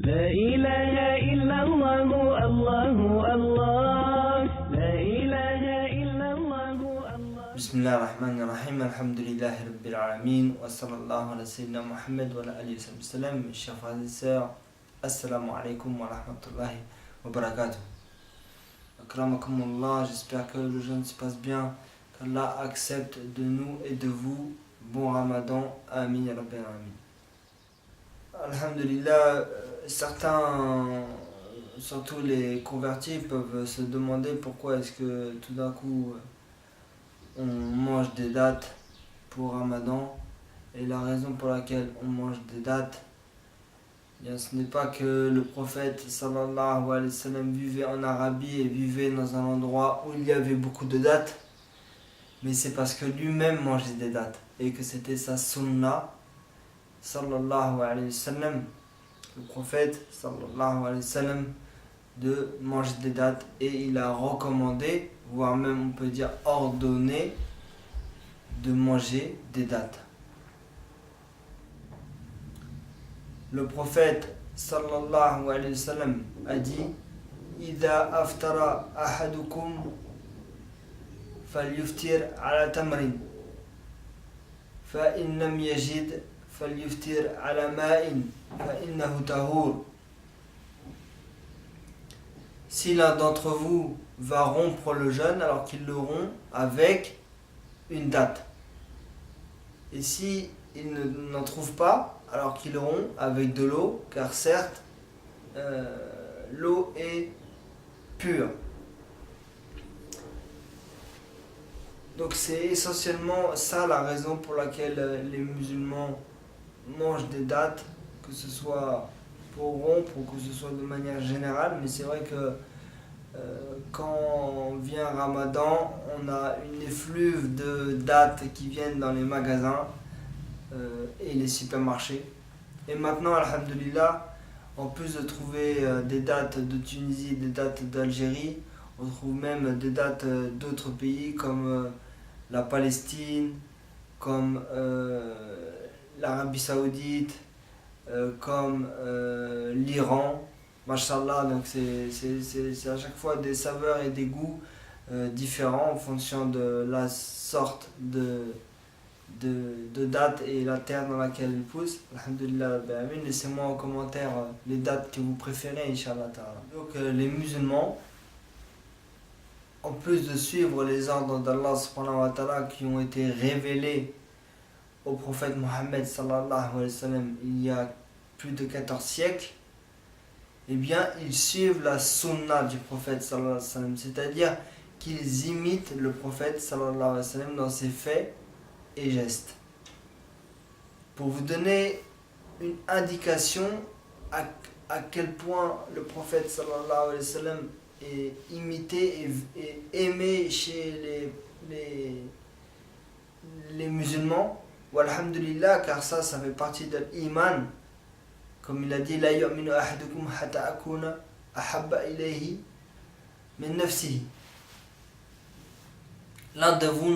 لا إله إلا الله الله الله لا إله إلا الله الله. بسم الله الرحمن الرحيم. الحمد لله رب العالمين وصلى الله على سيدنا محمد وعلى آله وصحبه وسلم. Mes chers frères et sœurs, assalamu alaikum wa rahmatullahi wa barakatuh. Akramakumullah, j'espère que le jeûne se passe bien, qu'Allah accepte de nous et de vous. Bon Ramadan, amin ya rabbil alamin. Alhamdulillah, certains, surtout les convertis, peuvent se demander pourquoi est-ce que tout d'un coup on mange des dates pour Ramadan. Et la raison pour laquelle on mange des dates, bien, ce n'est pas que le prophète sallallahu alayhi wa sallam vivait en Arabie et vivait dans un endroit où il y avait beaucoup de dates, mais c'est parce que lui-même mangeait des dates et que c'était sa sunna sallallahu alayhi wa sallam, le prophète sallallahu alayhi wa sallam, de manger des dates, et il a recommandé, voire même on peut dire ordonné, de manger des dates. Le prophète sallallahu alayhi wa sallam a dit: Ida aftara ahadukum falyuftir ala tamrin fa in lam yajid falyuftir ala ma'in fa innahu tahur. Si l'un d'entre vous va rompre le jeûne, alors qu'il le rompt avec une date. Et si il n'en trouve pas, alors qu'il rompt avec de l'eau, car certes, l'eau est pure. Donc c'est essentiellement ça la raison pour laquelle les musulmans mangent des dates, que ce soit pour rompre ou que ce soit de manière générale. Mais c'est vrai que quand vient Ramadan, on a une effluve de dates qui viennent dans les magasins et les supermarchés. Et maintenant, alhamdulillah, en plus de trouver des dates de Tunisie, des dates d'Algérie, on trouve même des dates d'autres pays comme la Palestine, comme l'Arabie Saoudite, comme l'Iran. Mashallah, donc c'est à chaque fois des saveurs et des goûts différents en fonction de la sorte de date et la terre dans laquelle elle pousse. Alhamdulillah, laissez-moi en commentaire les dates que vous préférez, Inch'Allah ta'ala. Donc les musulmans, en plus de suivre les ordres d'Allah subhanahu wa ta'ala qui ont été révélés au prophète Mohammed sallallahu alayhi wa sallam il y a plus de 14 siècles, eh bien ils suivent la sunna du prophète sallallahu alayhi wa sallam, c'est-à-dire qu'ils imitent le prophète sallallahu alayhi wa sallam dans ses faits et gestes. Pour vous donner une indication à quel point le prophète sallallahu alayhi wa sallam est imité et aimé chez les musulmans, walhamdulillah, car ça fait partie de l'iman. Comme il a dit: La yu'minu ahadukum hatta akuna ahabba ilayhi min nafsihi. L'un de vous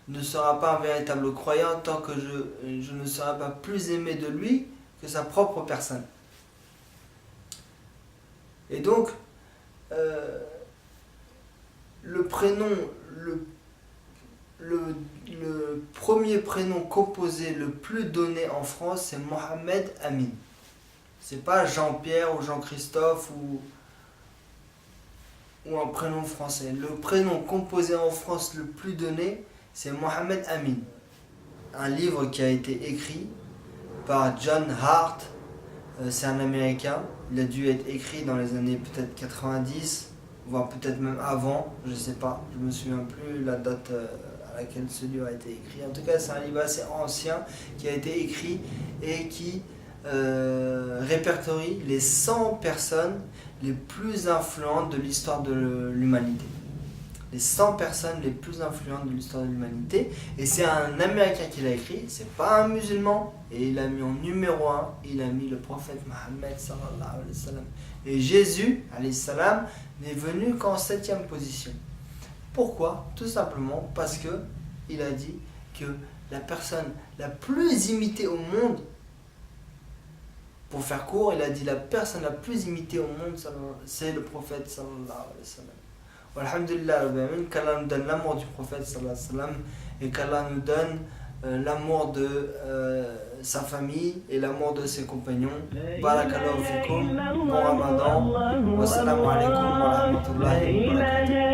ne sera pas un véritable croyant tant que je ne serai pas plus aimé de lui que sa propre personne. Et donc, le prénom, le premier prénom composé le plus donné en France, c'est Mohamed Amin. C'est pas Jean-Pierre ou Jean-Christophe ou un prénom français. Le prénom composé en France le plus donné, c'est Mohamed Amin. Un livre qui a été écrit par John Hart, c'est un Américain. Il a dû être écrit dans les années peut-être 90, voire peut-être même avant, je sais pas, je me souviens plus la date à laquelle ce livre a été écrit. En tout cas, c'est un livre assez ancien qui a été écrit et qui répertorie les 100 personnes les plus influentes de l'histoire de l'humanité. Les 100 personnes les plus influentes de l'histoire de l'humanité. Et c'est un Américain qui l'a écrit, c'est pas un musulman. Et il a mis en numéro 1, il a mis le prophète Mohammed sallallahu alayhi wa sallam. Et Jésus alayhi salam n'est venu qu'en 7e position. Pourquoi? Tout simplement parce que il a dit que la personne la plus imitée au monde pour pour faire court, il a dit la personne la plus imitée au monde, c'est le prophète sallallahu alayhi wa sallam. Alhamdulillah, qu'Allah nous donne l'amour du prophète sallallahu alayhi wa sallam et qu'Allah nous donne l'amour de sa famille et l'amour de ses compagnons. Barakallahu fikum, bon Ramadan, wassalamu alaikum wa rahmatullahi wa barakatuh.